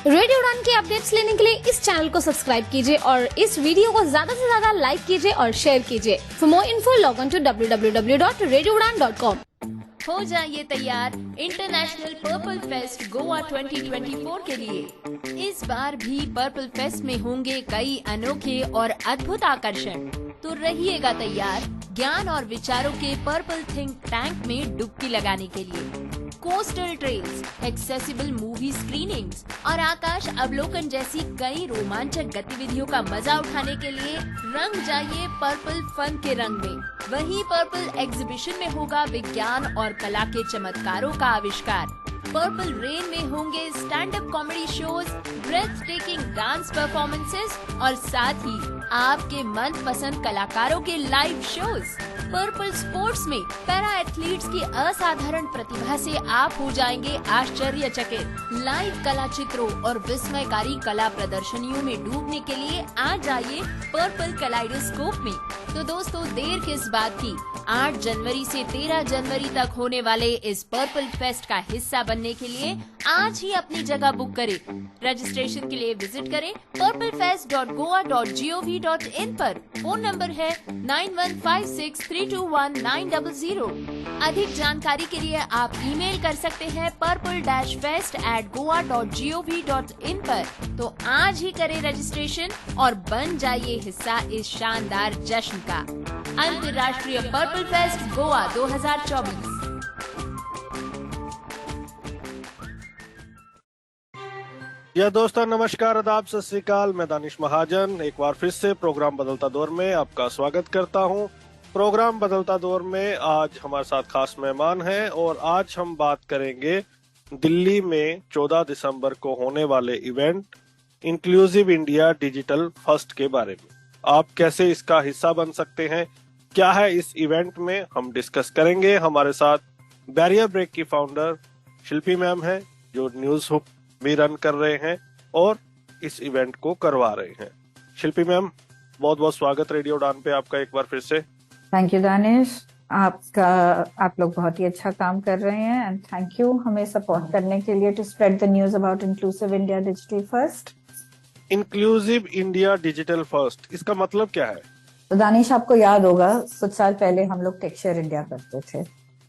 Radio उड़ान के updates लेने के लिए इस चैनल को सब्सक्राइब कीजिए और इस वीडियो को ज्यादा से ज्यादा लाइक कीजिए और शेयर कीजिए। For more info log on to www.radioudan.com। हो जाइए तैयार इंटरनेशनल पर्पल फेस्ट गोवा 2024 के लिए। इस बार भी पर्पल फेस्ट में होंगे कई अनोखे और अद्भुत आकर्षण, तो रहिएगा तैयार ज्ञान और विचारों के पर्पल थिंक टैंक में डुबकी लगाने के लिए। Coastal trails, accessible movie screenings और आकाश अवलोकन जैसी कई रोमांचक गतिविधियों का मजा उठाने के लिए रंग जाइए पर्पल फन के रंग में। वहीं पर्पल एग्जीबिशन में होगा विज्ञान और कला के चमत्कारों का आविष्कार। पर्पल रेन में होंगे stand up comedy shows, breathtaking dance performances और साथ ही आपके मन पसंद कलाकारों के लाइव शोज। पर्पल स्पोर्ट्स में पैरा एथलीट्स की असाधारण प्रतिभा से आप हो जाएंगे आश्चर्यचकित। लाइव कला चित्रों और विस्मयकारी कला प्रदर्शनियों में डूबने के लिए आ जाइए पर्पल कलाइडोस्कोप में। तो दोस्तों देर किस बात की, 8 जनवरी से 13 जनवरी तक होने वाले इस पर्पल फेस्ट का हिस्सा बनने के लिए आज ही अपनी जगह बुक करें। रजिस्ट्रेशन के लिए विजिट करें purplefest.goa.gov.in पर। फोन नंबर है 9156321900। अधिक जानकारी के लिए आप ईमेल कर सकते हैं purple-fest@goa.gov.in पर। तो आज ही करें रजिस्ट्रेशन और बन जाइए हिस्सा इस शानदार जश्न का। अंतर्राष्ट्रीय पर्पल फेस्ट गोवा 2024। यह दोस्तों नमस्कार, आदाब, सत श्री अकाल। मैं दानिश महाजन एक बार फिर से प्रोग्राम बदलता दौर में आपका स्वागत करता हूं। प्रोग्राम बदलता दौर में आज हमारे साथ खास मेहमान हैं और आज हम बात करेंगे दिल्ली में 14 दिसंबर को होने वाले event inclusive India digital first के बारे में। आप कैसे इसका हिस्सा बन सकते हैं, क्या है इस इवेंट में, हम डिस्कस करेंगे। हमारे साथ बैरियर ब्रेक की फाउंडर शिल्पी मैम है जो न्यूज हुक भी रन कर रहे हैं और इस इवेंट को करवा रहे हैं। शिल्पी मैम, बहुत बहुत स्वागत रेडियो उड़ान पे आपका एक बार फिर से। थैंक यू दानिश, आप लोग बहुत ही अच्छा काम कर रहे हैं एंड थैंक यू हमें सपोर्ट करने के लिए to spread the news about inclusive India digital first. Inclusive India digital first, इसका मतलब क्या है? तो दानिश, आपको याद होगा कुछ साल पहले हम लोग टेक्सचर इंडिया करते थे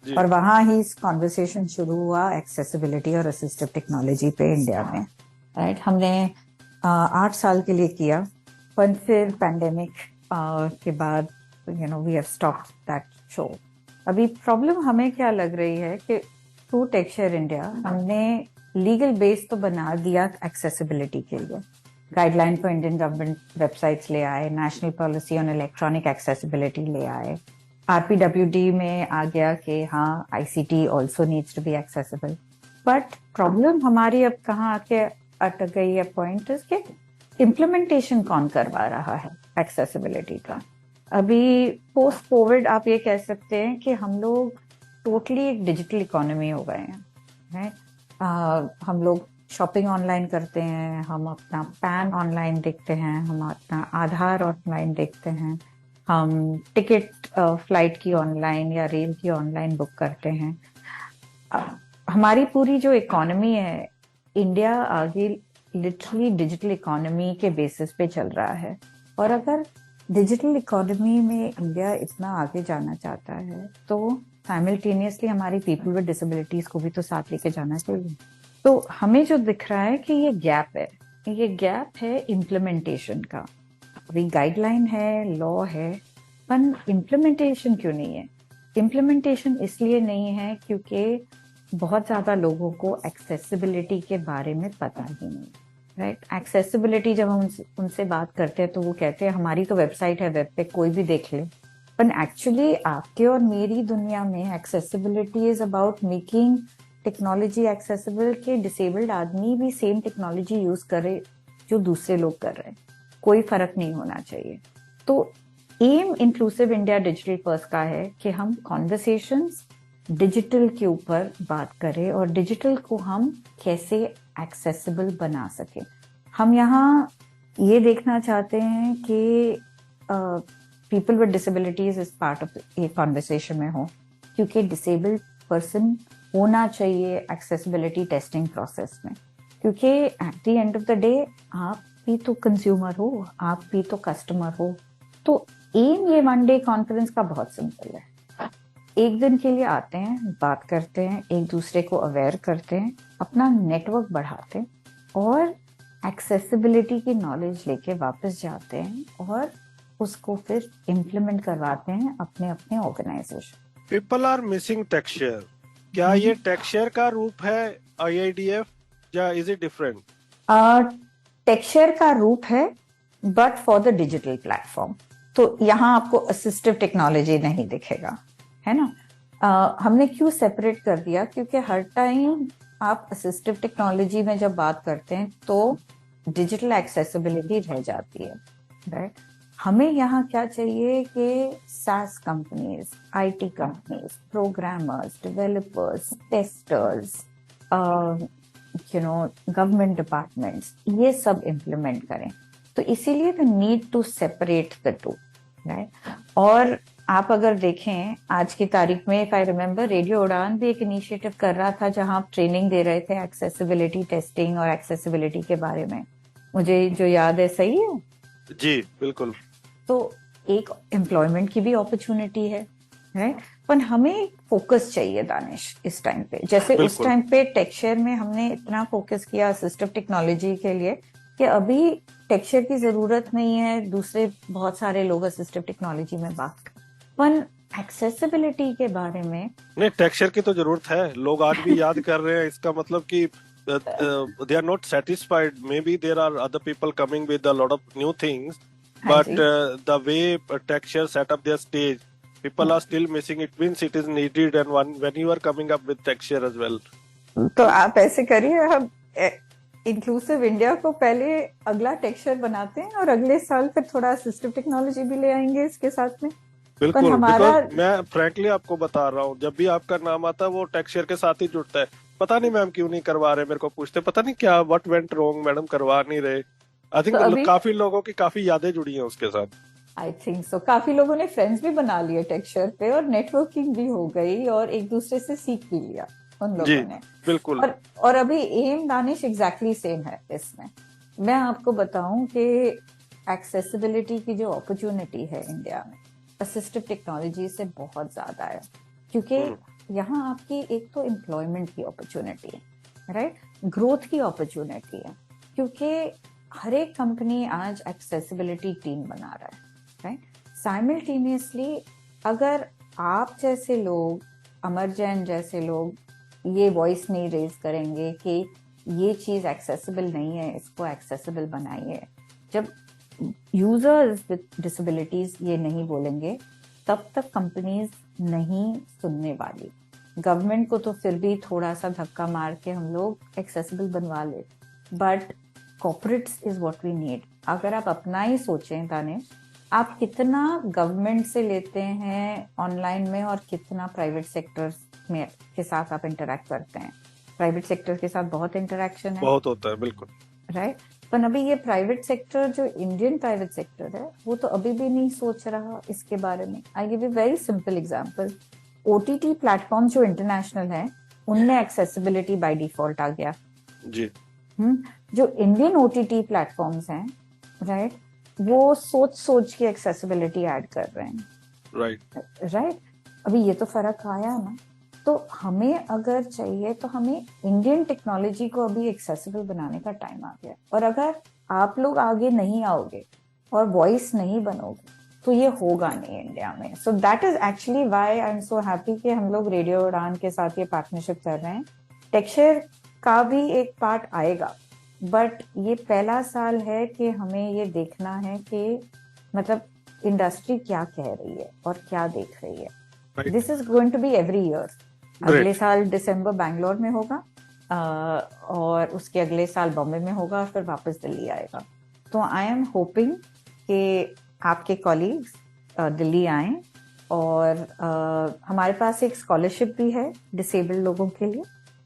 और वहां ही कॉन्वर्सेशन शुरू हुआ एक्सेसिबिलिटी और असिस्टिव टेक्नोलॉजी पे इंडिया में। राइट, हमने 8 साल के लिए किया, पर फिर पैंडेमिक के बाद we have stopped that show. अभी प्रॉब्लम हमें क्या लग रही है कि थ्रू टेक्सचर इंडिया हमने लीगल बेस तो बना दिया एक्सेसिबिलिटी के लिए। Guideline for Indian government websites ले आए, national policy on electronic accessibility ले आए, RPWD में आ गया कि हाँ ICT also needs to be accessible. But problem हमारी अब कहाँ आके अटक गई है पॉइंट इज के इम्प्लीमेंटेशन कौन करवा रहा है एक्सेसिबिलिटी का। अभी पोस्ट कोविड आप ये कह सकते हैं कि हम लोग टोटली एक डिजिटल इकोनॉमी हो गए हैं। हम लोग शॉपिंग ऑनलाइन करते हैं, हम अपना पैन ऑनलाइन देखते हैं, हम अपना आधार ऑनलाइन देखते हैं, हम टिकट फ्लाइट की ऑनलाइन या रेल की ऑनलाइन बुक करते हैं। हमारी पूरी जो इकोनॉमी है, इंडिया आगे लिटरली डिजिटल इकोनॉमी के बेसिस पे चल रहा है। और अगर डिजिटल इकोनॉमी में इंडिया इतना आगे जाना चाहता है तो साइमल्टेनियसली हमारी पीपल विद डिसेबिलिटीज को भी तो साथ लेके जाना चाहिए। तो हमें जो दिख रहा है कि ये गैप है इम्प्लीमेंटेशन का। अभी गाइडलाइन है, लॉ है, पर इम्प्लीमेंटेशन क्यों नहीं है? इम्प्लीमेंटेशन इसलिए नहीं है क्योंकि बहुत ज्यादा लोगों को एक्सेसिबिलिटी के बारे में पता ही नहीं। राइट, एक्सेसिबिलिटी जब हम उनसे बात करते हैं तो वो कहते हैं हमारी तो वेबसाइट है, वेब पे कोई भी देख ले। पर एक्चुअली आपके और मेरी दुनिया में accessibility is about making technology accessible के डिसेबल्ड आदमी भी सेम टेक्नोलॉजी यूज करे जो दूसरे लोग कर रहे हैं, कोई फर्क नहीं होना चाहिए। तो aim inclusive India digital first का है कि हम कॉन्वर्सेशंस डिजिटल के ऊपर बात करें और डिजिटल को हम कैसे एक्सेसिबल बना सके। हम यहाँ ये देखना चाहते हैं कि people with disabilities is part of ये कॉन्वर्सेशन में हो, क्योंकि डिसेबल्ड पर्सन होना चाहिए एक्सेसिबिलिटी टेस्टिंग प्रोसेस में। क्योंकि at the end of the day आप भी तो कंज्यूमर हो, आप भी तो कस्टमर हो। तो एम ये वन डे कॉन्फ्रेंस का बहुत सिंपल है। एक दिन के लिए आते हैं, बात करते हैं, एक दूसरे को अवेयर करते हैं, अपना नेटवर्क बढ़ाते हैं और एक्सेसिबिलिटी की नॉलेज लेके वापस जाते हैं और उसको फिर इम्प्लीमेंट करवाते हैं अपने अपने organisation. People are missing texture. क्या ये टेक्सचर का रूप है IIDF या इज इट डिफरेंट? टेक्सचर का रूप है but for the digital platform. तो यहाँ आपको असिस्टिव टेक्नोलॉजी नहीं दिखेगा, है ना। हमने क्यों सेपरेट कर दिया? क्योंकि हर टाइम आप असिस्टिव टेक्नोलॉजी में जब बात करते हैं तो डिजिटल एक्सेसिबिलिटी रह जाती है, राइट। हमें यहाँ क्या चाहिए कि SaaS companies, IT companies, programmers, developers, testers, government departments ये सब इम्प्लीमेंट करें। तो इसीलिए we need to separate the two, right. और आप अगर देखें आज की तारीख में, इफ आई रिमेम्बर, रेडियो उड़ान भी एक इनिशिएटिव कर रहा था जहां आप ट्रेनिंग दे रहे थे एक्सेसिबिलिटी टेस्टिंग और एक्सेसिबिलिटी के बारे में। मुझे जो याद है, सही है जी बिल्कुल। तो एक एम्प्लॉयमेंट की भी अपॉर्चुनिटी है, राइट। पर हमें फोकस चाहिए दानिश इस टाइम पे। जैसे उस टाइम पे टेक्सचर में हमने इतना फोकस किया असिस्टिव टेक्नोलॉजी के लिए कि अभी टेक्सचर की जरूरत नहीं है, दूसरे बहुत सारे लोग असिस्टिव टेक्नोलॉजी में बात कर। पर एक्सेसिबिलिटी के बारे में नहीं, टेक्सचर की तो जरूरत है, लोग आज भी याद कर रहे हैं। इसका मतलब कि they are not satisfied. Maybe there are other people coming with a lot of new things, but the way texture set up their stage, people are still missing. It means it is needed, and when you are coming up with texture as well. तो आप ऐसे करिए, हम inclusive India को पहले अगला texture बनाते हैं और अगले साल फिर थोड़ा असिस्टिव टेक्नोलॉजी भी ले आएंगे इसके साथ में। बिल्कुल, हमारा मैं फ्रैंकली आपको बता रहा हूँ, जब भी आपका नाम आता है वो टेक्सचर के साथ ही जुड़ता है। पता नहीं मैम क्यों नहीं करवा रहे, मेरे को पूछते पता नहीं क्या व्हाट वेंट रॉन्ग, मैडम करवा नहीं रहे। आई थिंक काफी लोगों की काफी यादें जुड़ी हैं उसके साथ। आई थिंक सो काफी लोगों ने फ्रेंड्स भी बना लिए टेक्सचर पे और नेटवर्किंग भी हो गई और एक दूसरे से सीख भी लिया उन लोगों ने। बिल्कुल। और अभी एम दानिश एग्जैक्टली सेम है इसमें। मैं आपको बताऊं कि एक्सेसिबिलिटी की जो अपॉर्चुनिटी है इंडिया में असिस्टिव टेक्नोलॉजी से बहुत ज्यादा है, क्योंकि यहाँ आपकी एक तो एम्प्लॉयमेंट की अपॉर्चुनिटी है, राइट, ग्रोथ की अपॉर्चुनिटी है, क्योंकि हर एक कंपनी आज एक्सेसिबिलिटी टीम बना रहा है, राइट। साइमल्टेनियसली अगर आप जैसे लोग, अमर जैन जैसे लोग ये वॉइस नहीं रेज करेंगे कि ये चीज एक्सेसिबल नहीं है, इसको एक्सेसिबल बनाइए, जब यूजर्स विद डिसेबिलिटीज ये नहीं बोलेंगे, तब तक कंपनीज नहीं सुनने वाली। गवर्नमेंट को तो फिर भी थोड़ा सा धक्का मार के हम लोग एक्सेसिबल बनवा ले, but corporates is what we need. अगर आप अपना ही सोचें दानिश, आप कितना गवर्नमेंट से लेते हैं ऑनलाइन में और कितना प्राइवेट सेक्टर में के साथ आप इंटरेक्ट करते हैं। प्राइवेट सेक्टर के साथ बहुत इंटरेक्शन है, बहुत होता है, बिल्कुल, राइट। पर अभी ये प्राइवेट सेक्टर, जो इंडियन प्राइवेट सेक्टर है, वो तो अभी भी नहीं सोच रहा इसके बारे में। I give you very simple example. OTT platform जो इंटरनेशनल है उनमें एक्सेसिबिलिटी बाय डिफॉल्ट आ गया जी। जो इंडियन OTT प्लेटफॉर्म्स हैं, राइट, वो सोच सोच के एक्सेसिबिलिटी ऐड कर रहे हैं, राइट। अभी ये तो फर्क आया ना। तो हमें अगर चाहिए तो हमें इंडियन टेक्नोलॉजी को अभी एक्सेसिबल बनाने का टाइम आ गया। और अगर आप लोग आगे नहीं आओगे और वॉइस नहीं बनोगे तो ये होगा नहीं इंडिया में। So that is actually why I am so happy कि हम लोग रेडियो उड़ान के साथ ये पार्टनरशिप कर रहे हैं। टेक्सचर का भी एक पार्ट आएगा, बट ये पहला साल है कि हमें ये देखना है कि मतलब इंडस्ट्री क्या कह रही है और क्या देख रही है। This is going to be every year. अगले साल दिसंबर बैंगलोर में होगा और उसके अगले साल बॉम्बे में होगा और फिर वापस दिल्ली आएगा। तो आई एम होपिंग कि आपके कॉलीग्स दिल्ली आएं और हमारे पास एक स्कॉलरशिप भी है डिसेबल्ड लोगों के लिए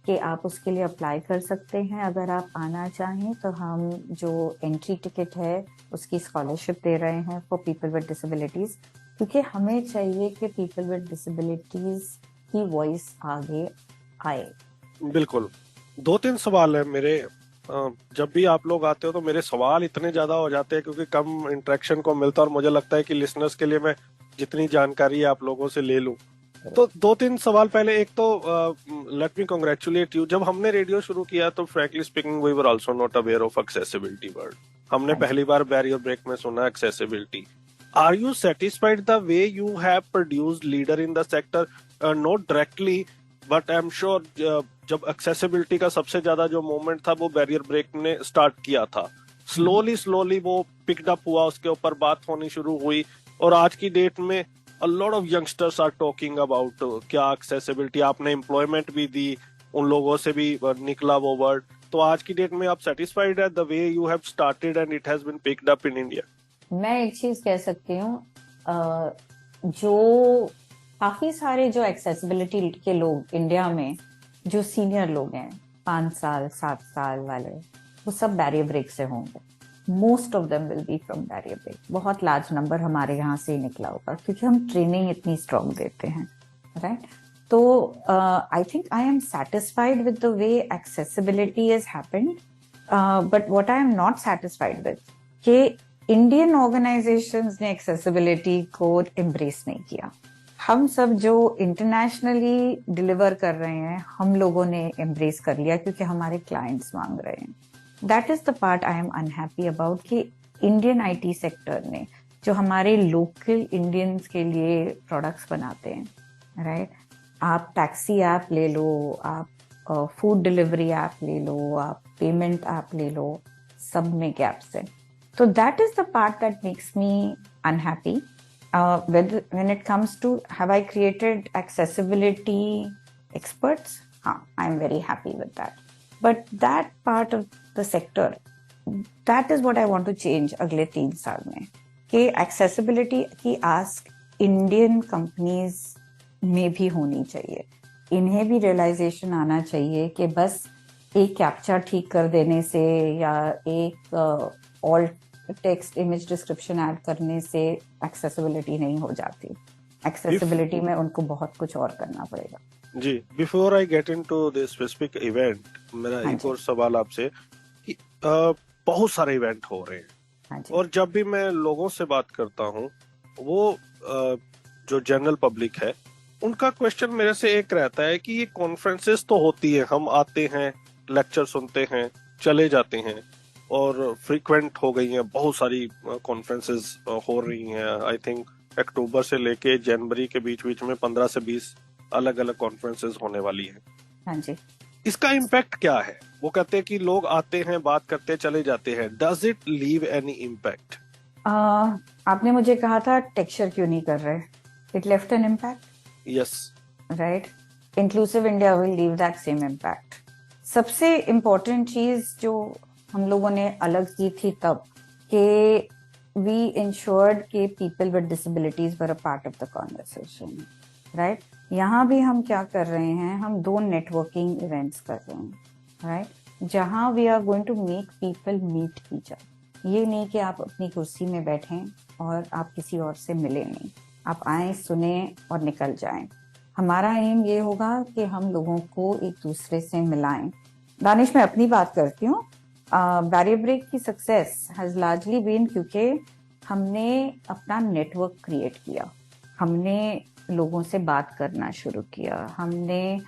कि आप उसके लिए अप्लाई कर सकते हैं। अगर आप आना चाहें तो हम जो एंट्री टिकट है उसकी स्कॉलरशिप दे रहे हैं फॉर पीपल विद डिसेबिलिटीज, क्योंकि हमें चाहिए कि पीपल विद डिसेबिलिटीज की वॉइस आगे आए। बिल्कुल। 2-3 सवाल है मेरे। जब भी आप लोग आते हो तो मेरे सवाल इतने ज्यादा हो जाते हैं क्योंकि कम इंटरेक्शन को मिलता है और मुझे लगता है कि लिसनर्स के लिए मैं जितनी जानकारी आप लोगों से ले लूं। तो दो तीन सवाल पहले, एक तो लेट मी कांग्रेचुलेट यू। जब हमने रेडियो शुरू किया तो frankly speaking we were also not aware of accessibility word. हमने पहली बार बैरियर ब्रेक में सुना accessibility. Are you satisfied the way you have produced leader in the sector? Not directly but I am sure जब accessibility का सबसे ज्यादा जो मोमेंट था वो बैरियर ब्रेक ने स्टार्ट किया था। स्लोली स्लोली वो पिकड अप हुआ, उसके ऊपर बात होनी शुरू हुई और आज की डेट में a lot of youngsters are talking about क्या accessibility। आपने employment भी दी, उन लोगों से भी निकला वो वर्ड। तो आज की डेट में आप satisfied है the way you have started and it has been picked up in India? मैं एक चीज कह सकती हूँ, जो काफी सारे जो एक्सेसिबिलिटी के लोग इंडिया में जो सीनियर लोग हैं 5 साल 7 साल वाले, वो सब बैरियर ब्रेक से होंगे। Most of them will be from barrier break. बहुत लार्ज नंबर हमारे यहाँ से ही निकला होगा क्योंकि हम ट्रेनिंग इतनी स्ट्रॉन्ग देते हैं, राइट? तो I think I am satisfied with the way accessibility is happened, but what I am not satisfied with कि इंडियन ऑर्गेनाइजेशंस ने एक्सेसिबिलिटी को एम्ब्रेस नहीं किया। हम सब जो इंटरनेशनली डिलीवर कर रहे हैं हम लोगों ने एम्ब्रेस कर लिया क्योंकि हमारे क्लाइंट्स मांग रहे हैं। That is the part I am unhappy about कि इंडियन आईटी सेक्टर ने जो हमारे लोकल इंडियंस के लिए प्रोडक्ट्स बनाते हैं, राइट? आप टैक्सी ऐप ले लो, आप फूड डिलीवरी ऐप ले लो, आप पेमेंट ऐप ले लो, सब में गैप्स हैं। तो that is the part that makes me unhappy. When it comes to have I created accessibility experts? I'm very happy with that. But that part of the sector, that is what I want to change अगले 3 साल में, कि accessibility की ask Indian companies में भी होनी चाहिए। इन्हें भी realization आना चाहिए कि बस एक कैप्चा ठीक कर देने से या एक alt text image description add करने से एक्सेसिबिलिटी नहीं हो जाती। एक्सेसिबिलिटी में उनको बहुत कुछ और करना पड़ेगा। जी, before I get into this specific event, मेरा एक और सवाल आपसे कि बहुत सारे इवेंट हो रहे हैं और जब भी मैं लोगों से बात करता हूँ वो जो जनरल पब्लिक है उनका क्वेश्चन मेरे से एक रहता है कि ये कॉन्फ्रेंसेस तो होती है, हम आते हैं, लेक्चर सुनते हैं, चले जाते हैं और फ्रीक्वेंट हो गई हैं, बहुत सारी कॉन्फ्रेंसेस हो रही हैं। आई थिंक अक्टूबर से लेके जनवरी के बीच बीच में 15 से 20 अलग अलग कॉन्फ्रेंसेस होने वाली हैं। हाँ जी। इसका इम्पैक्ट क्या है? वो कहते हैं कि लोग आते हैं, बात करते चले जाते हैं, does it leave any impact? आपने मुझे कहा था टेक्सचर क्यों नहीं कर रहे, it left an impact. Yes, right. Inclusive India will leave that same impact. सबसे इम्पोर्टेंट चीज जो हम लोगों ने अलग की थी तब कि वी इंश्योर्ड कि people with disabilities were a part of the conversation, right? यहाँ भी हम क्या कर रहे हैं, हम 2 नेटवर्किंग इवेंट्स कर रहे हैं, राइट? जहाँ we are going to make people meet each other. ये नहीं कि आप अपनी कुर्सी में बैठें और आप किसी और से मिले नहीं, आप आए, सुने और निकल जाएं। हमारा एम ये होगा कि हम लोगों को एक दूसरे से मिलाएं। दानिश, मैं अपनी बात करती हूँ। बैरियर ब्रेक की सक्सेस हैज लार्जली बीन क्योंकि हमने अपना नेटवर्क क्रिएट किया, हमने लोगों से बात करना शुरू किया, हमने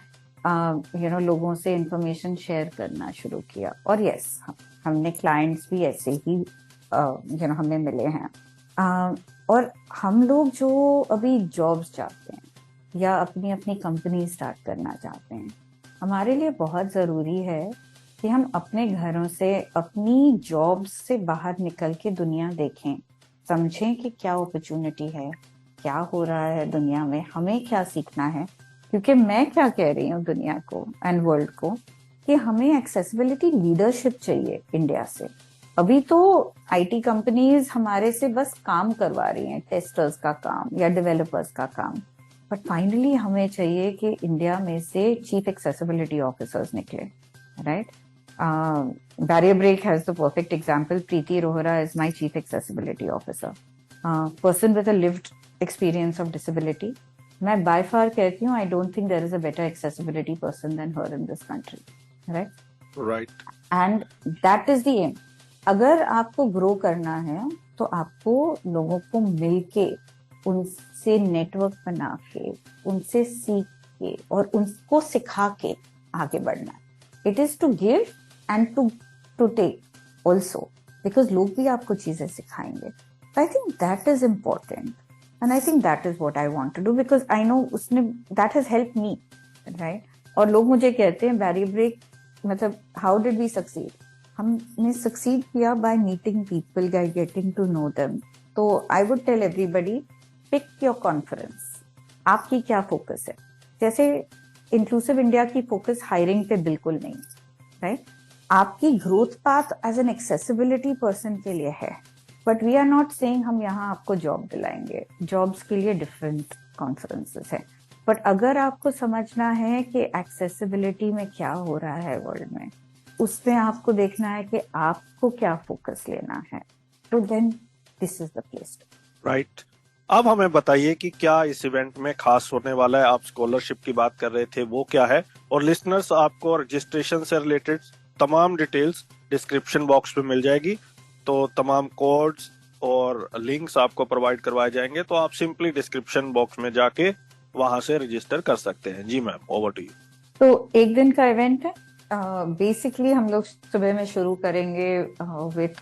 लोगों से इंफॉर्मेशन शेयर करना शुरू किया और यस, हमने क्लाइंट्स भी ऐसे ही हमें मिले हैं। और हम लोग जो अभी जॉब्स चाहते हैं या अपनी अपनी कंपनी स्टार्ट करना चाहते हैं, हमारे लिए बहुत ज़रूरी है कि हम अपने घरों से, अपनी जॉब्स से बाहर निकल के दुनिया देखें, समझें कि क्या अपॉर्चुनिटी है, क्या हो रहा है दुनिया में, हमें क्या सीखना है। क्योंकि मैं क्या कह रही हूँ दुनिया को एंड वर्ल्ड को कि हमें एक्सेसिबिलिटी लीडरशिप चाहिए इंडिया से। अभी तो आईटी कंपनीज हमारे से बस काम करवा रही हैं, टेस्टर्स का काम या डेवलपर्स का काम, बट फाइनली हमें चाहिए कि इंडिया में से चीफ एक्सेसिबिलिटी ऑफिसर्स निकले, right? Barrier Break has the perfect example. Preeti Rohra is my chief accessibility officer. Person with a lived experience of disability. मैं by far कहती हूँ, I don't think there is a better accessibility person than her in this country, right? Right, and that is the aim. अगर आपको grow करना है तो आपको लोगों को मिलके, उनसे नेटवर्क बना के, उनसे सीख के और उनको सिखा के आगे बढ़ना है। It is to give and to take also, because लोग भी आपको चीजें सिखाएंगे। I think that is important and I think that is what I want to do, because I know उसने that has help me, right. और लोग मुझे कहते हैं बैरियर ब्रेक मतलब हाउ डिड वी सक्सीड? हमने सक्सीड किया by meeting people, by getting to know them. तो I would tell everybody, pick your conference. आपकी क्या फोकस है? जैसे इंक्लूसिव इंडिया की फोकस हायरिंग पे बिल्कुल नहीं, राइट। आपकी growth path as an accessibility person के लिए है, but we are not saying हम यहाँ आपको जॉब दिलाएंगे। जॉब्स के लिए डिफरेंट कॉन्फ्रेंसेस है। बट अगर आपको समझना है कि एक्सेसिबिलिटी में क्या हो रहा है वर्ल्ड में, उसमें आपको देखना है कि आपको क्या फोकस लेना है, तो then this is the place. Right. अब हमें बताइए कि क्या इस इवेंट में खास होने वाला है। आप स्कॉलरशिप की बात कर रहे थे, वो क्या है? और लिसनर्स, आपको रजिस्ट्रेशन से रिलेटेड तमाम डिटेल्स डिस्क्रिप्शन बॉक्स में मिल जाएगी, तो तमाम कोड्स और लिंक्स आपको प्रोवाइड करवाए जाएंगे, तो आप सिंपली डिस्क्रिप्शन बॉक्स में जाके वहां से रजिस्टर कर सकते हैं। जी मैम, ओवर टू यू। तो एक दिन का इवेंट है। बेसिकली हम लोग सुबह में शुरू करेंगे विथ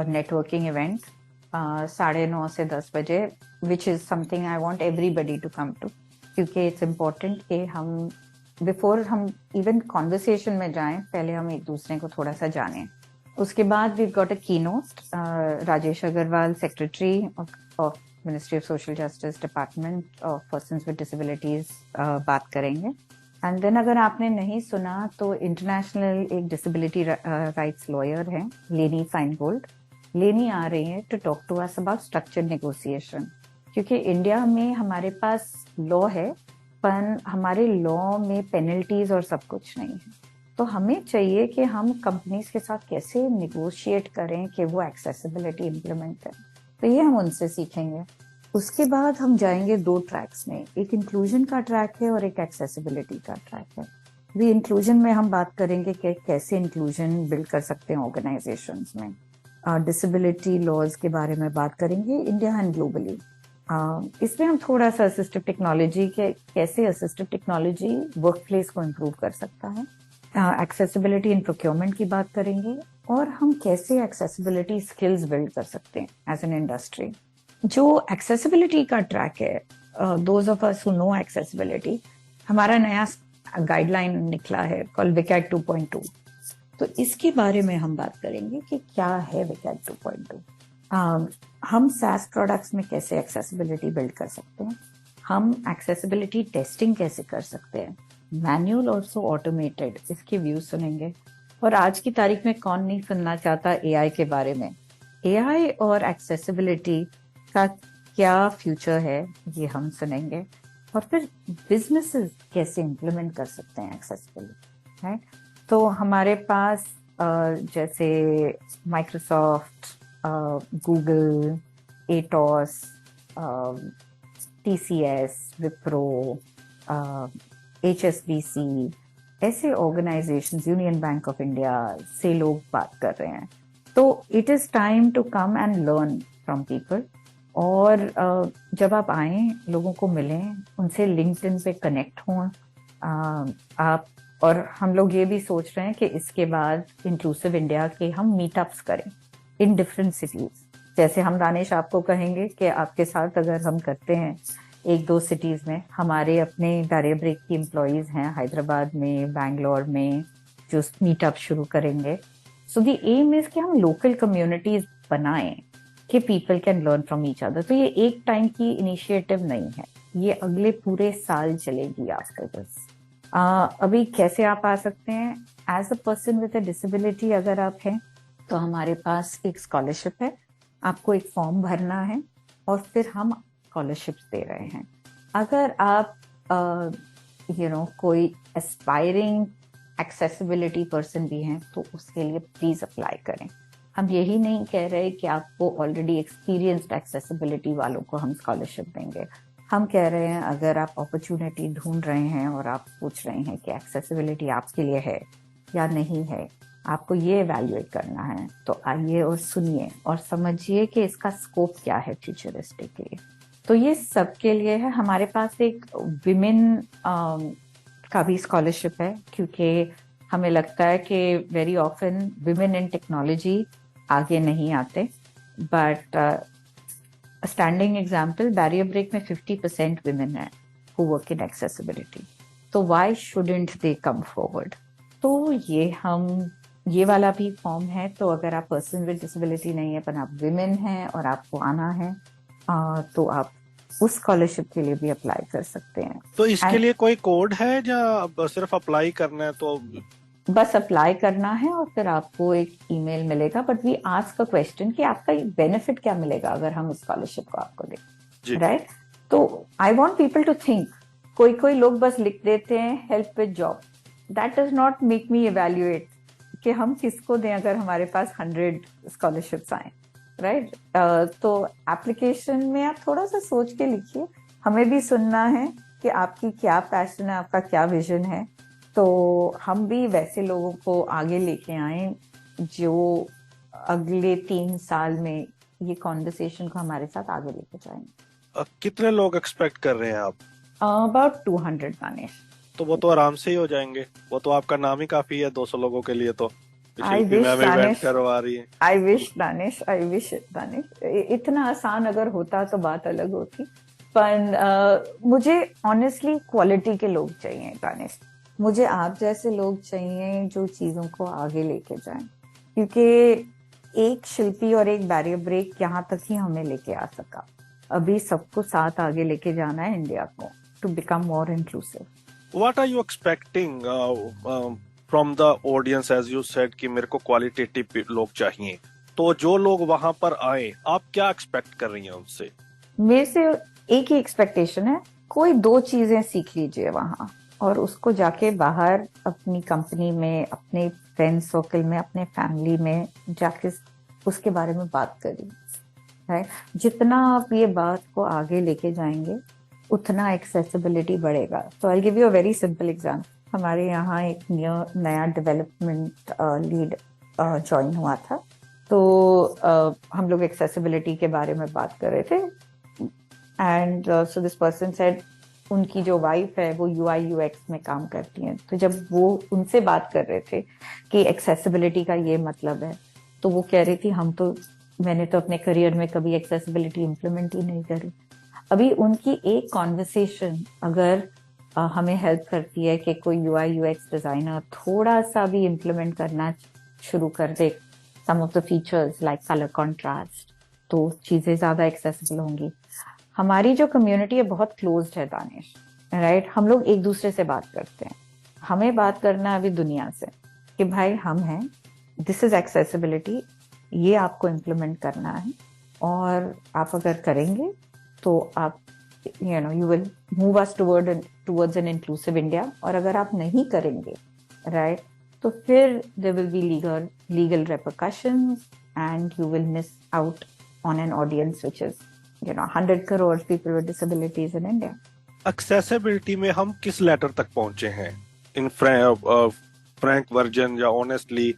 नेटवर्किंग इवेंट 9:30 से 10 बजे, which is something I want everybody to come to, क्योंकि इट्स इम्पोर्टेंट कि हम बिफोर हम इवन कॉन्वर्सेशन में जाएं, पहले हम एक दूसरे को थोड़ा सा जानें। उसके बाद we got a keynote, Rajesh Agarwal, secretary of ministry of social justice, department of persons with disabilities बात करेंगे। एंड देन अगर आपने नहीं सुना तो इंटरनेशनल एक डिसेबिलिटी राइट्स लॉयर हैं, लेनी फाइनगोल्ड। लेनी आ रही है to talk to us about structured negotiation, क्योंकि इंडिया में हमारे पास लॉ है, पर हमारे लॉ में पेनल्टीज और सब कुछ नहीं है। तो हमें चाहिए कि हम कंपनीज के साथ कैसे निगोशिएट करें कि वो एक्सेसिबिलिटी इम्प्लीमेंट करें, तो ये हम उनसे सीखेंगे। उसके बाद हम जाएंगे 2 ट्रैक्स में, एक इंक्लूजन का ट्रैक है और एक एक्सेसिबिलिटी का ट्रैक है। भी इंक्लूजन में हम बात करेंगे कि कैसे इंक्लूजन बिल्ड कर सकते हैं ऑर्गेनाइजेशंस में। डिसेबिलिटी लॉज के बारे में बात करेंगे इंडिया एंड ग्लोबली। इसमें हम थोड़ा सा असिस्टिव टेक्नोलॉजी के कैसे असिस्टिव टेक्नोलॉजी वर्क प्लेस को इम्प्रूव कर सकता है। एक्सेसिबिलिटी इन प्रोक्योरमेंट की बात करेंगे और हम कैसे एक्सेसिबिलिटी स्किल्स बिल्ड कर सकते हैं एज एन इंडस्ट्री। जो एक्सेसिबिलिटी का ट्रैक है, those of us who know accessibility, हमारा नया गाइडलाइन निकला है कॉल्ड विकैट 2.2। तो इसके बारे में हम बात करेंगे कि क्या है विकैट 2.2। हम SaaS प्रोडक्ट्स में कैसे एक्सेसिबिलिटी बिल्ड कर सकते हैं, हम एक्सेसिबिलिटी टेस्टिंग कैसे कर सकते हैं, मैनुअल और सो ऑटोमेटेड, इसके व्यूज सुनेंगे। और आज की तारीख में कौन नहीं सुनना चाहता AI के बारे में। AI और एक्सेसिबिलिटी का क्या फ्यूचर है, ये हम सुनेंगे। और फिर बिजनेसेस कैसे इम्प्लीमेंट कर सकते हैं एक्सेसिबिलिटी, राइट। तो हमारे पास जैसे Microsoft, Google, Atos, TCS, Wipro, HSBC, ऐसे organisations, Union Bank of India से लोग बात कर रहे हैं। तो it is time to come and learn from people. और जब आप आए, लोगों को मिलें, उनसे लिंक्डइन पे कनेक्ट हों आप। और हम लोग ये भी सोच रहे हैं कि इसके बाद इंक्लूसिव इंडिया के हम मीटअप्स करें इन डिफरेंट सिटीज। जैसे हम दानिश आपको कहेंगे कि आपके साथ अगर हम करते हैं 1-2 सिटीज में, हमारे अपने बैरियर ब्रेक की एम्प्लॉयज हैं हैदराबाद में, बैंगलोर में, जो मीटअप शुरू करेंगे। सो द एम इज कि हम लोकल कम्युनिटीज बनाएं कि people can learn from each other. तो ये एक टाइम की इनिशिएटिव नहीं है, ये अगले पूरे साल चलेगी आपके पास। अभी कैसे आप आ सकते हैं as a person with a disability? अगर आप हैं तो हमारे पास एक स्कॉलरशिप है, आपको एक फॉर्म भरना है और फिर हम स्कॉलरशिप्स दे रहे हैं। अगर आप कोई एस्पायरिंग एक्सेसिबिलिटी पर्सन भी हैं तो उसके लिए प्लीज अप्लाई करें। हम यही नहीं कह रहे कि आपको ऑलरेडी एक्सपीरियंस्ड एक्सेसिबिलिटी वालों को हम स्कॉलरशिप देंगे। हम कह रहे हैं अगर आप अपॉर्चुनिटी ढूंढ रहे हैं और आप पूछ रहे हैं कि एक्सेसिबिलिटी आपके लिए है, या नहीं है, आपको ये एवेल्युएट करना है, तो आइए और सुनिए और समझिए कि इसका स्कोप क्या है फ्यूचरिस्टिक के लिए। तो ये सबके लिए है। हमारे पास एक विमेन का भी स्कॉलरशिप है, क्योंकि हमें लगता है कि very often women in technology आगे नहीं आते। But standing example, barrier break में 50% विमेन है हु वर्क इन एक्सेसिबिलिटी, तो why shouldn't they come forward. तो ये वाला भी फॉर्म है। तो अगर आप पर्सन विद डिसेबिलिटी नहीं है पर आप विमेन हैं और आपको आना है, तो आप उस स्कॉलरशिप के लिए भी अप्लाई कर सकते हैं। तो इसके लिए कोई कोड है या सिर्फ अप्लाई करना है? तो बस अप्लाई करना है और फिर आपको एक ईमेल मिलेगा, but we ask a question कि आपका बेनिफिट क्या मिलेगा अगर हम इस स्कॉलरशिप को आपको दें, राइट? तो I want people to think. कोई लोग बस लिख देते हैं help with job, that does not make me evaluate कि हम किसको दें अगर हमारे पास 100 स्कॉलरशिप्स आए, राइट? तो एप्लीकेशन में आप थोड़ा सा सोच के लिखिए। हमें भी सुनना है कि आपकी क्या पैशन है, आपका क्या विजन है, तो हम भी वैसे लोगों को आगे लेके आए जो अगले 3 साल में ये कॉन्वर्सेशन को हमारे साथ आगे लेके जाएंगे। कितने लोग एक्सपेक्ट कर रहे हैं आप? अबाउट 200 दानिश। तो वो तो आराम से ही हो जाएंगे, वो तो आपका नाम ही काफी है 200 लोगों के लिए। तो I wish दानिश, करवा रही है। I wish दानिश, इतना आसान अगर होता तो बात अलग होती, पर मुझे ऑनेस्टली क्वालिटी के लोग चाहिए दानिश। मुझे आप जैसे लोग चाहिए जो चीजों को आगे लेके जाएं, क्योंकि एक शिल्पी और एक बैरियर ब्रेक यहाँ तक ही हमें लेके आ सका। अभी सबको साथ आगे लेके जाना है इंडिया को, to become more inclusive. What are you expecting from the audience, as you said कि मेरे को क्वालिटेटिव लोग चाहिए, तो जो लोग वहां पर आए, आप क्या एक्सपेक्ट कर रही हैं उनसे? मेरे से एक ही एक्सपेक्टेशन है, कोई 2 चीजें सीख लीजिए वहां और उसको जाके बाहर अपनी कंपनी में, अपने फ्रेंड सर्कल में, अपने फैमिली में जाके उसके बारे में बात करिए, राइट? जितना आप ये बात को आगे लेके जाएंगे उतना एक्सेसिबिलिटी बढ़ेगा। तो I give you a very simple example. हमारे यहाँ एक नया डेवलपमेंट लीड ज्वाइन हुआ था, तो हम लोग एक्सेसिबिलिटी के बारे में बात कर रहे थे, and so this person said उनकी जो वाइफ है वो UI UX में काम करती हैं। तो जब वो उनसे बात कर रहे थे कि एक्सेसिबिलिटी का ये मतलब है, तो वो कह रही थी मैंने तो अपने करियर में कभी एक्सेसिबिलिटी इम्प्लीमेंट ही नहीं करी। अभी उनकी एक कॉन्वर्सेशन अगर हमें हेल्प करती है कि कोई UI UX डिजाइनर थोड़ा सा भी इम्प्लीमेंट करना शुरू कर दे, some of the features like colour contrast, तो चीजें ज्यादा एक्सेसिबल होंगी। हमारी जो कम्युनिटी है बहुत क्लोज्ड है दानिश, राइट? हम लोग एक दूसरे से बात करते हैं। हमें बात करना अभी दुनिया से कि भाई हम हैं, दिस इज एक्सेसिबिलिटी, ये आपको इम्प्लीमेंट करना है, और आप अगर करेंगे तो आप you will move us towards an inclusive India. और अगर आप नहीं करेंगे, राइट, तो फिर there will be legal repercussions and you will miss out on an audience which is 100 crore people with disabilities in India. Accessibility में हम किस लेटर तक पहुंचे हैं इन फ्रैंक वर्जन या ऑनेस्टली?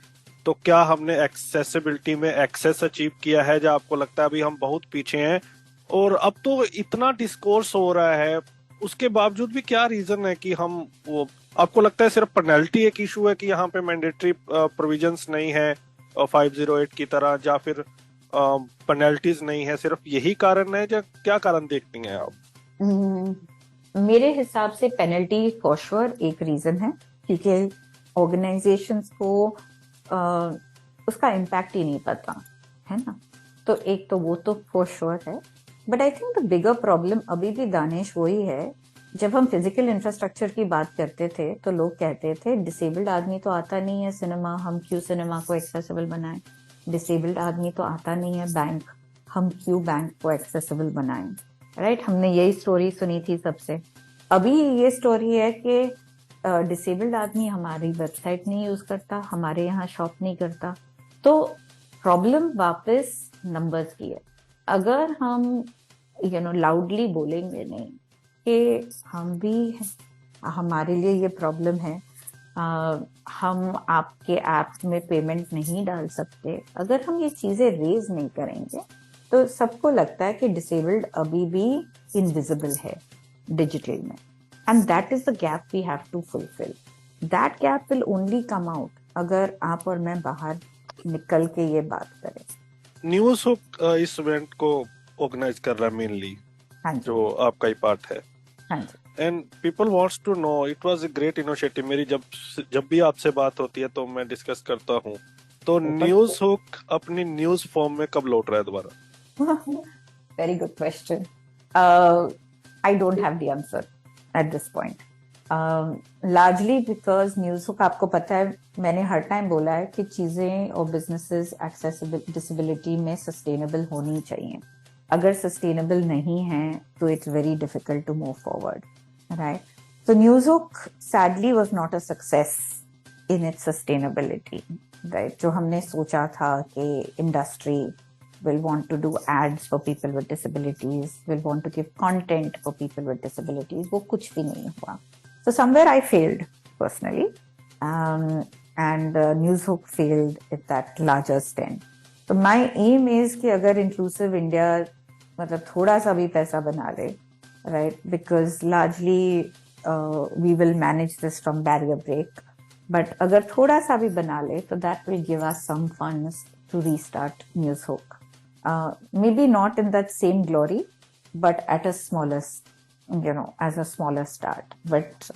तो क्या हमने एक्सेसिबिलिटी में एक्सेस अचीव किया है, या आपको लगता है अभी हम बहुत पीछे हैं? और अब तो इतना डिस्कोर्स हो रहा है, उसके बावजूद भी क्या रीजन है कि हम वो, आपको लगता है सिर्फ पेनल्टी एक इशू है कि यहाँ पे मैंडेटरी प्रोविजंस नहीं है 508 की तरह, या फिर पेनल्टीज नहीं है, सिर्फ यही कारण है, या क्या कारण देखती हैं आप? मेरे हिसाब से पेनल्टी फॉर श्योर एक रीजन है, क्योंकि ऑर्गेनाइजेशंस को उसका इम्पैक्ट ही नहीं पता है ना। तो एक तो वो तो फॉर श्योर है, but I think the bigger problem अभी भी दानिश वही है। जब हम फिजिकल इंफ्रास्ट्रक्चर की बात करते थे तो लोग कहते थे डिसेबल्ड आदमी तो आता नहीं है सिनेमा, हम क्यों सिनेमा को एक्सेसिबल बनाएं? डिसेबल्ड आदमी तो आता नहीं है बैंक, हम क्यों बैंक को एक्सेसिबल बनाएं? राइट, हमने यही स्टोरी सुनी थी सबसे। अभी ये स्टोरी है कि डिसेबल्ड आदमी हमारी वेबसाइट नहीं यूज करता, हमारे यहाँ शॉप नहीं करता। तो प्रॉब्लम वापस नंबर्स की है। अगर हम लाउडली बोलेंगे नहीं कि हम भी हमारे लिए ये प्रॉब्लम है, हम आपके ऐप में पेमेंट नहीं डाल सकते, अगर हम ये चीजें रेज नहीं करेंगे तो सबको लगता है कि डिसेबल्ड अभी भी इनविजिबल है डिजिटल में, and that is the gap we have to fulfil. That gap will only come out अगर आप और मैं बाहर निकल के ये बात करें. न्यूज हुक इस इवेंट को ऑर्गेनाइज कर रहा है मेनली, हाँ जी, जो आपका ही पार्ट है. हाँ जी. And people wants to know, it was a great initiative. मेरी जब भी आपसे बात होती है तो मैं डिस्कस करता हूँ. तो न्यूज हुक अपनी न्यूज फॉर्म में कब लौट रहा है दोबारा? Very good question. I don't have the answer at this point. Largely because Newshook, आपको पता है मैंने हर टाइम बोला है कि चीजें और बिजनेसेस एक्सेसिबल डिसेबिलिटी में सस्टेनेबल होनी चाहिए. अगर सस्टेनेबल नहीं है तो it's very difficult to move forward, right? So Newshook sadly was not a success in its sustainability, right? जो हमने सोचा था कि industry will want to do ads for people with disabilities, will want to give content for people with disabilities, वो कुछ भी नहीं हुआ. So somewhere I failed personally, and Newshook failed at that larger extent. So my aim is कि अगर inclusive India मतलब थोड़ा सा भी पैसा बना ले, right? Because largely we will manage this from barrier break. But अगर थोड़ा सा भी बना ले तो that will give us some funds to restart Newshook. Maybe not in that same glory, but at a smaller, as a smaller start. But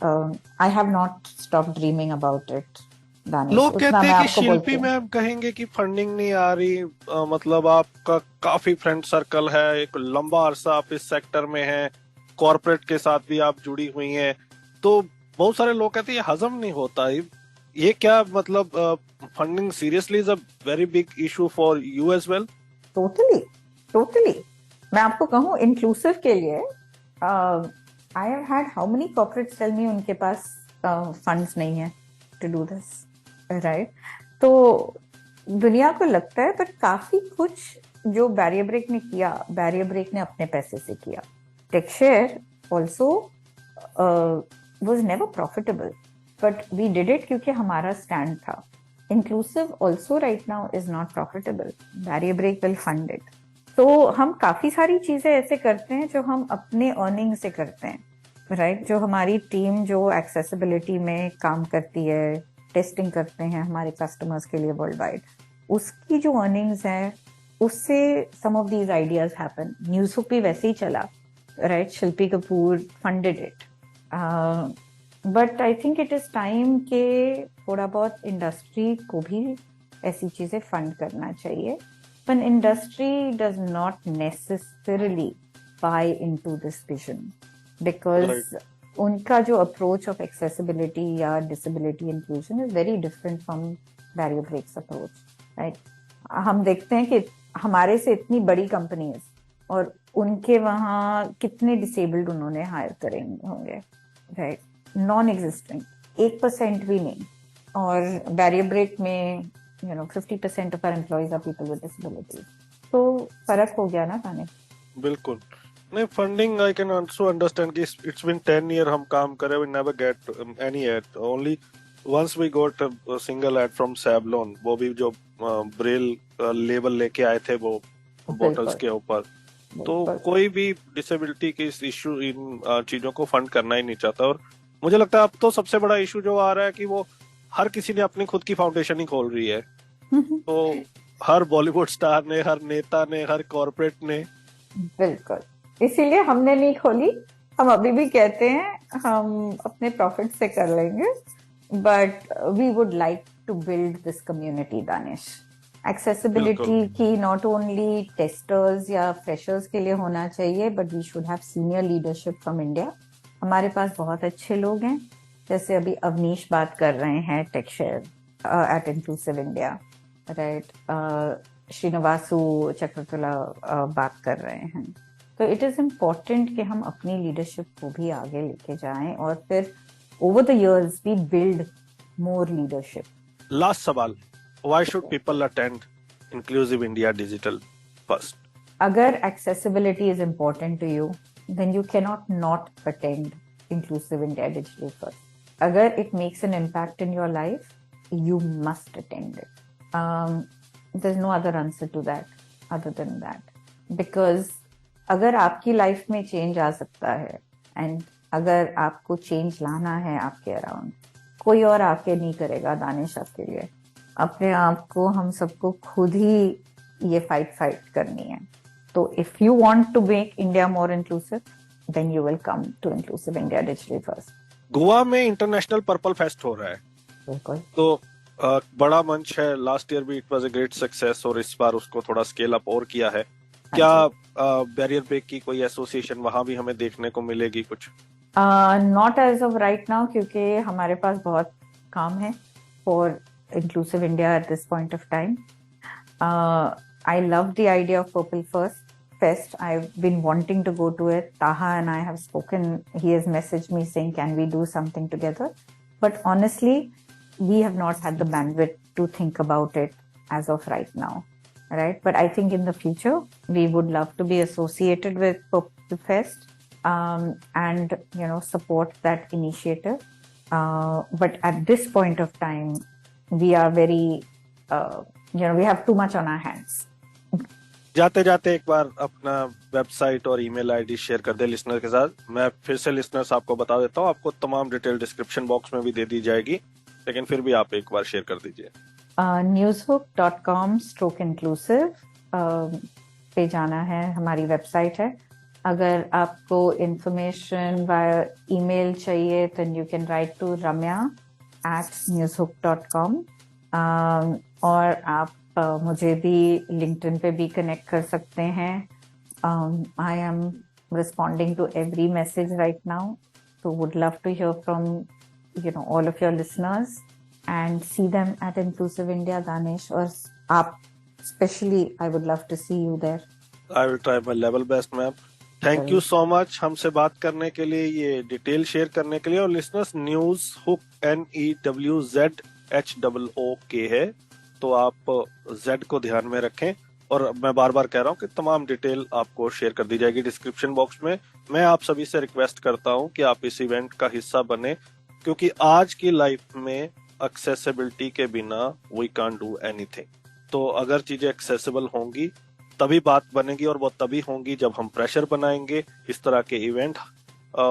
I have not stopped dreaming about it. लोग कहते हैं कि शिल्पी ma'am कहेंगे कि funding नहीं आ रही. मतलब आपका काफी फ्रेंड सर्कल है, एक लंबा अरसा आप इस सेक्टर में हैं, कॉर्पोरेट के साथ भी आप जुड़ी हुई हैं, तो बहुत सारे लोग कहते हैं ये हजम नहीं होता. ये क्या मतलब funding seriously is a very big issue for you as well? Totally. मैं आपको कहूँ इंक्लूसिव के लिए I have had how many corporates tell me उनके पास फंड्स नहीं है टू डू दिस, राइट? तो दुनिया को लगता है, बट काफी कुछ जो बैरियर ब्रेक ने किया, बैरियर ब्रेक ने अपने पैसे से किया. TechShare also was never profitable, but we did it क्योंकि हमारा स्टैंड था. Inclusive also right now is not profitable. Barrier break will fund it. तो हम काफी सारी चीजें ऐसे करते हैं जो हम अपने अर्निंग से करते हैं, राइट? जो हमारी टीम जो एक्सेसिबिलिटी में काम करती है, टेस्टिंग करते हैं हमारे कस्टमर्स के लिए वर्ल्ड वाइड, उसकी जो अर्निंग्स है उससे सम ऑफ दीज आइडियाज हैपन. न्यूज़हुक भी वैसे ही चला, right? Shilpi Kapoor funded it. But I think it is time के थोड़ा बहुत इंडस्ट्री को भी ऐसी चीजें फंड करना चाहिए. but industry does not necessarily buy into this vision because उनका जो approach of accessibility या disability inclusion is very different from barrier breaks approach, right? हम देखते हैं कि हमारे से इतनी बड़ी कंपनीज और उनके वहाँ कितने डिसेबल्ड उन्होंने हायर करेंगे होंगे, राइट? नॉन एग्जिस्टिंग 1% भी नहीं. और बैरियर ब्रेक में 50% of our employees are people with disabilities. तो फर्क हो गया ना ताने. बिल्कुल नहीं. Funding I can also understand कि इट्स बीन 10 years हम काम कर रहे हैं, we never get any ad. Only once we got a single ad from Savlon, वो भी जो ब्रेल लेबल लेके आए थे वो बॉटल्स के ऊपर. तो कोई भी डिसेबिलिटी के इस इशू इन चीजों को फंड करना ही नहीं चाहता. और मुझे लगता है अब तो सबसे बड़ा इशू जो आ रहा है कि वो हर किसी ने अपनी खुद की फाउंडेशन ही खोल रही है. तो हर बॉलीवुड स्टार ने, हर नेता ने, हर कॉर्पोरेट ने. बिल्कुल, इसीलिए हमने नहीं खोली. हम अभी भी कहते हैं हम अपने प्रॉफिट से कर लेंगे, but we would like to build this community. Danish, accessibility की नॉट ओनली टेस्टर्स या फ्रेशर्स के लिए होना चाहिए, but we should have senior leadership from India. हमारे पास बहुत अच्छे लोग हैं, जैसे अभी अवनीश बात कर रहे हैं टेक्सशेयर एट इंक्लूसिव इंडिया, राइट? श्रीनिवासु चक्रतुला बात कर रहे हैं. तो इट इज इम्पोर्टेंट कि हम अपनी लीडरशिप को भी आगे लेके जाएं और फिर over the years we build more leadership. Last सवाल, why should people attend Inclusive India digital First? अगर accessibility is important to you, then you cannot not attend Inclusive India Digital First. अगर it makes an impact in your life, you must attend it. There's no other answer to that other than that. Because अगर आपकी life में change आ सकता है and अगर आपको change लाना है आपके अराउंड, कोई और आके नहीं करेगा दानिश आपके लिए. अपने आप को हम सबको खुद ही ये फाइट करनी है. तो if you want to make India more inclusive then you will come to inclusive India digitally first. Goa में इंटरनेशनल पर्पल फेस्ट हो रहा है. बिल्कुल. तो बड़ा मंच है. लास्ट ईयर भी it was a great success और इस बार उसको थोड़ा स्केल अप और किया है. क्या बैरियर ब्रेक की कोई एसोसिएशन वहां भी हमें देखने को मिलेगी कुछ? Not as of right now, क्योंकि हमारे पास बहुत काम है for inclusive India at this point of time. I love the idea of purple fest. I've been wanting to go to it. Taha and I have spoken. He has messaged me saying, can we do something together? But honestly, we have not had the bandwidth to think about it as of right now. Right? But I think in the future, we would love to be associated with Purple Fest and, support that initiative. But at this point of time, we are very, we have too much on our hands. जाते जाते एक बार अपना website और email ID share कर दे listener के साथ. मैं फिर से लिसनर्स आपको बता देता हूँ. आपको तमाम डिटेल डिस्क्रिप्शन बॉक्स में भी दे दी जाएगी, लेकिन फिर भी आप एक बार शेयर कर दीजिए. newshook.com/inclusive पे जाना है, हमारी वेबसाइट है. अगर आपको इंफॉर्मेशन वाया ईमेल चाहिए तो you can write to ramya@newshook.com. और आप मुझे भी लिंक्डइन पे भी कनेक्ट कर सकते हैं. I am responding to every message right now, so would love to hear from all of your listeners and see them at Inclusive India, Danish, or aap especially. I would love to see you there. I will try my level best, ma'am. Thank you so much हमसे बात करने के लिए, ये detail share करने के लिए. और लिसनर्स, न्यूज हुक NEWZHOOK है, तो आप Z को ध्यान में रखें. और मैं बार बार कह रहा हूँ कि तमाम डिटेल आपको शेयर कर दी जाएगी डिस्क्रिप्शन बॉक्स में. मैं आप सभी से रिक्वेस्ट करता हूँ कि आप इस इवेंट का हिस्सा बने, क्योंकि आज की लाइफ में एक्सेसिबिलिटी के बिना वी कांट डू एनीथिंग. तो अगर चीजें एक्सेसिबल होंगी तभी बात बनेगी, और वो तभी होंगी जब हम प्रेशर बनाएंगे, इस तरह के इवेंट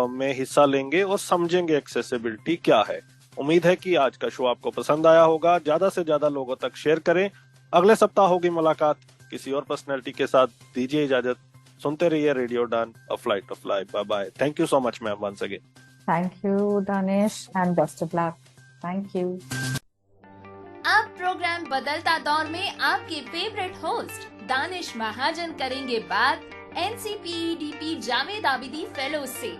में हिस्सा लेंगे और समझेंगे एक्सेसिबिलिटी क्या है. उम्मीद है कि आज का शो आपको पसंद आया होगा. ज्यादा से ज्यादा लोगों तक शेयर करें. अगले सप्ताह होगी मुलाकात किसी और पर्सनैलिटी के साथ. दीजिए इजाजत. सुनते रहिए रेडियो डान, a flight of life. Bye bye. Thank you so much ma'am once again. Thank you Danish and best of luck. Thank you. अब प्रोग्राम बदलता दौर में आपके फेवरेट होस्ट दानिश महाजन करेंगे बात NCPEDP जावेद आबिदी फेलोज से.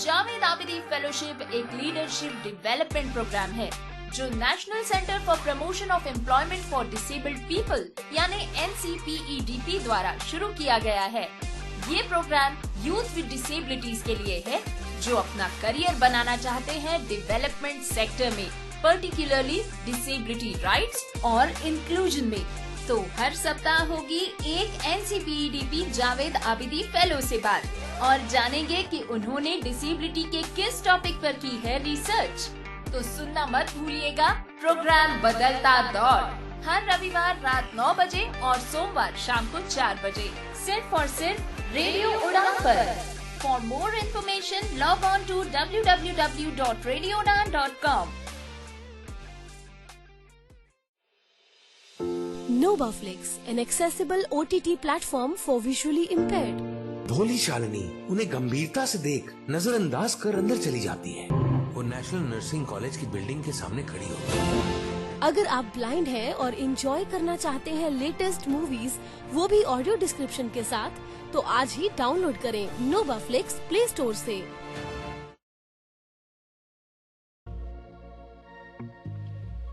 जावेद आबिदी फेलोशिप एक लीडरशिप डेवलपमेंट प्रोग्राम है जो national centre for promotion of employment for disabled people यानी NCPEDP द्वारा शुरू किया गया है. ये प्रोग्राम यूथ विद डिसेबिलिटीज के लिए है जो अपना करियर बनाना चाहते हैं डेवलपमेंट सेक्टर में, पर्टिकुलरली डिसेबिलिटी राइट्स और इंक्लूजन में. तो हर सप्ताह होगी एक NCPEDP जावेद आबिदी फेलो से बात और जानेंगे कि उन्होंने डिसेबिलिटी के किस टॉपिक पर की है रिसर्च. तो सुनना मत भूलिएगा प्रोग्राम बदलता दौर हर रविवार रात 9 बजे और सोमवार शाम को 4 बजे सिर्फ और सिर्फ रेडियो उड़ान पर. For more information log on to www.radioudan.com. Novaflix, an accessible OTT platform for visually impaired. भोली शालिनी उन्हें गंभीरता से देख नजरअंदाज कर अंदर चली जाती है. वो नेशनल नर्सिंग कॉलेज की बिल्डिंग के सामने खड़ी होती है. अगर आप ब्लाइंड हैं और एंजॉय करना चाहते हैं लेटेस्ट मूवीज, वो भी ऑडियो डिस्क्रिप्शन के साथ, तो आज ही डाउनलोड करें Novaflix प्ले स्टोर से.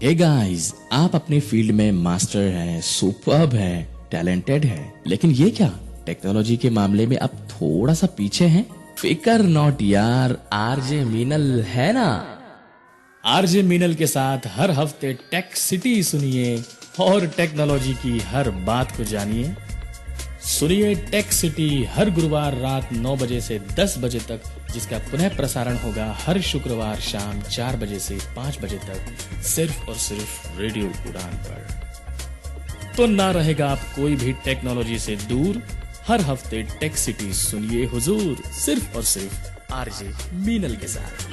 हे गाइस, आप अपने फील्ड में मास्टर हैं, सुपर्ब हैं, टैलेंटेड हैं, लेकिन ये क्या टेक्नोलॉजी के मामले में अब थोड़ा सा पीछे हैं? फिकर नॉट यार, आरजे मीनल है ना. आरजे मीनल के साथ हर हफ्ते टेक सिटी सुनिए और टेक्नोलॉजी की हर बात को जानिए. सुनिए टेक सिटी हर गुरुवार रात 9 बजे से 10 बजे तक, जिसका पुनः प्रसारण होगा हर शुक्रवार शाम 4 बजे से 5 बजे तक, सिर्फ और सिर्फ रेडियो उड़ान पर। तो ना रहेगा आप कोई भी टेक्नोलॉजी से दूर। हर हफ्ते टेक सिटी सुनिए हुजूर, सिर्फ और सिर्फ आरजे मीनल के साथ।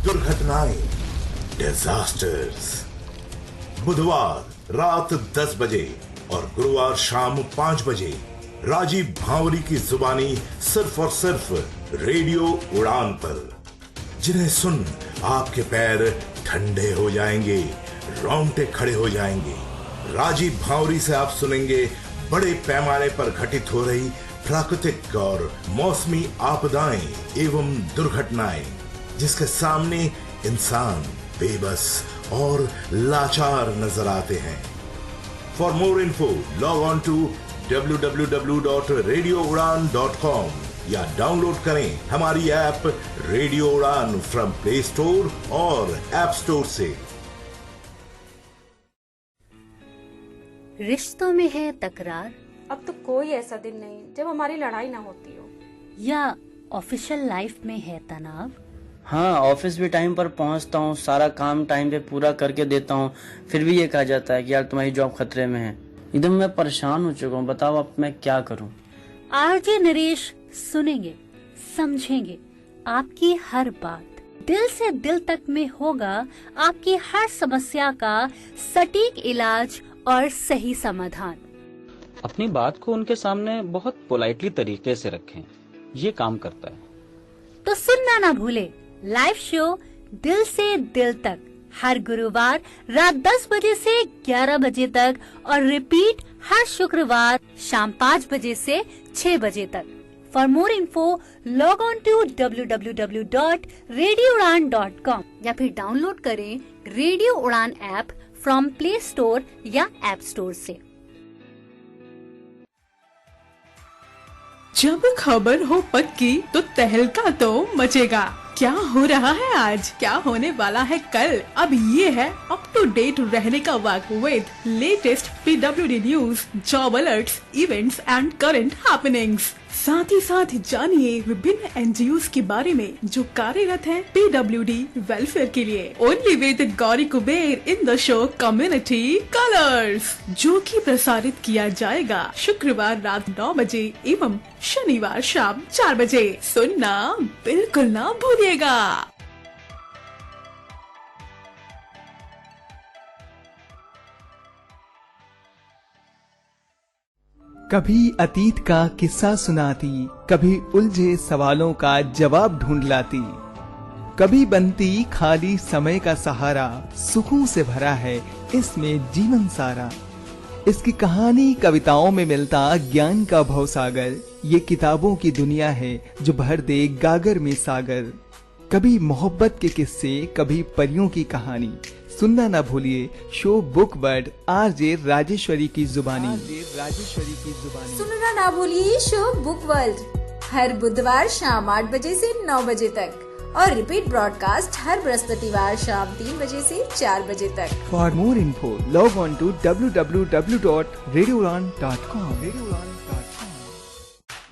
दुर्घटनाएं, डिजास्टर्स। बुधवार रात 10 बजे और गुरुवार शाम 5 बजे राजीव भांवरी की जुबानी सिर्फ और सिर्फ रेडियो उड़ान पर, जिन्हें सुन आपके पैर ठंडे हो जाएंगे, रोंगटे खड़े हो जाएंगे। राजीव भांवरी से आप सुनेंगे बड़े पैमाने पर घटित हो रही प्राकृतिक और मौसमी आपदाएं एवं दुर्घटनाएं, जिसके सामने इंसान बेबस और लाचार नजर आते हैं। For more info log on to www.radioudan.com या डाउनलोड करें हमारी app radio Udaan from play store और ऐप स्टोर से। रिश्तों में है तकरार, अब तो कोई ऐसा दिन नहीं जब हमारी लड़ाई ना होती हो। या ऑफिशियल लाइफ में है तनाव। हाँ, ऑफिस भी टाइम पर पहुंचता हूँ, सारा काम टाइम पे पूरा करके देता हूँ, फिर भी ये कहा जाता है कि यार तुम्हारी जॉब खतरे में है। एकदम मैं परेशान हो चुका हूँ, बताओ अब मैं क्या करूँ। आरजे नरेश सुनेंगे, समझेंगे आपकी हर बात, दिल से दिल तक में होगा आपकी हर समस्या का सटीक इलाज और सही समाधान। अपनी बात को उनके सामने बहुत पोलाइटली तरीके से रखें, ये काम करता है। तो सुनना ना भूले लाइव शो दिल से दिल तक हर गुरुवार रात 10 बजे से 11 बजे तक और रिपीट हर शुक्रवार शाम 5 बजे से 6 बजे तक। For more info log on to www.radioudan.com या फिर डाउनलोड करें radio Udaan app from play store या ऐप स्टोर से। जब खबर हो पक्की तो तहलका तो मचेगा। क्या हो रहा है आज, क्या होने वाला है कल, अब ये है अप टू डेट रहने का वक्त with latest PWD news, job alerts, events and current happenings. साथ ही साथ जानिए विभिन्न NGOs के बारे में जो कार्यरत हैं PWD वेलफेयर के लिए। Only with Gauri Kuber in the show community colours, जो कि प्रसारित किया जाएगा शुक्रवार रात 9 बजे एवं शनिवार शाम 4 बजे। सुनना बिल्कुल ना भूलिएगा। कभी अतीत का किस्सा सुनाती, कभी उलझे सवालों का जवाब ढूंढ लाती, कभी बनती खाली समय का सहारा, सुखों से भरा है इसमें जीवन सारा। इसकी कहानी कविताओं में मिलता ज्ञान का भवसागर, ये किताबों की दुनिया है जो भर दे गागर में सागर। कभी मोहब्बत के किस्से, कभी परियों की कहानी। सुनना ना भूलिए show book word RJ Rajeshwari की जुबानी। सुनना ना भूलिए शो बुक वर्ल्ड हर बुधवार शाम 8 बजे से 9 बजे तक और रिपीट ब्रॉडकास्ट हर बृहस्पतिवार शाम 3 बजे से 4 बजे तक। For more info log on to www.radioudan.com।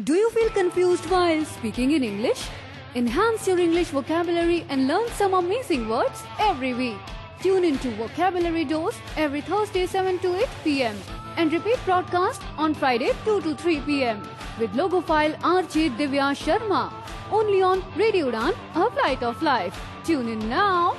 Do you feel confused while speaking in English? Enhance your English vocabulary and learn some amazing words every week. Tune into Vocabulary Dose every Thursday 7 to 8 p.m. and repeat broadcast on Friday 2 to 3 p.m. with logophile RJ Divya Sharma. Only on Radio Udan, a flight of life. Tune in now.